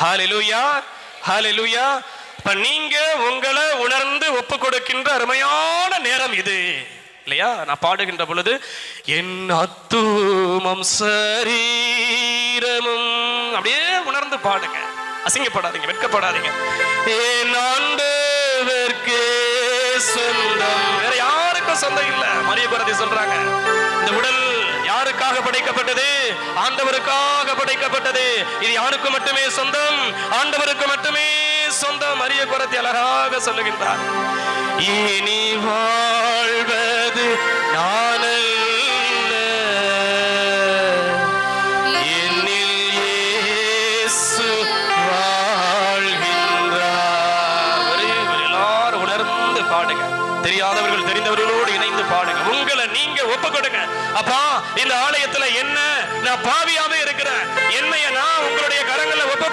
ஹல்லேலூயா, ஹல்லேலூயா. இப்ப நீங்க உங்களை உணர்ந்து ஒப்பு கொடுக்கின்ற அருமையான நேரம் இது இல்லையா? நான் பாடுகின்ற பொழுது என் அத்துமம் சரீரமும் அப்படியே உணர்ந்து பாடுங்க. அசிங்கப்படாதீங்க, வெட்கப்படாதீங்க. என் ஆண்டவர்க்கே சொந்தம், வேற யாருக்கும் சொந்தம் இல்ல. மரிய குரதி சொல்றாங்க, இந்த உடல் யாருக்காக படைக்கப்பட்டது? ஆண்டவருக்காக படைக்கப்பட்டது. இது யாருக்கு மட்டுமே சொந்தம்? ஆண்டவருக்கு மட்டுமே சொந்தம். மரிய குரதி அழகாக சொல்லுகின்றார், இனி வாழ்வது நானல்ல, என்னில் இயேசு வாழ்கின்றார். எல்லாரும் உணர்ந்து பாடுங்க. தெரியாதவர்கள் தெரிந்தவர்களோடு இணைந்து பாடுங்க. உங்களை நீங்க ஒப்பு கொடுங்க. அப்பா, இந்த ஆலயத்துல என்ன நான் பாவியாவே இருக்கிறேன், என்னைய நான் உங்களுடைய கரங்களை ஒப்பு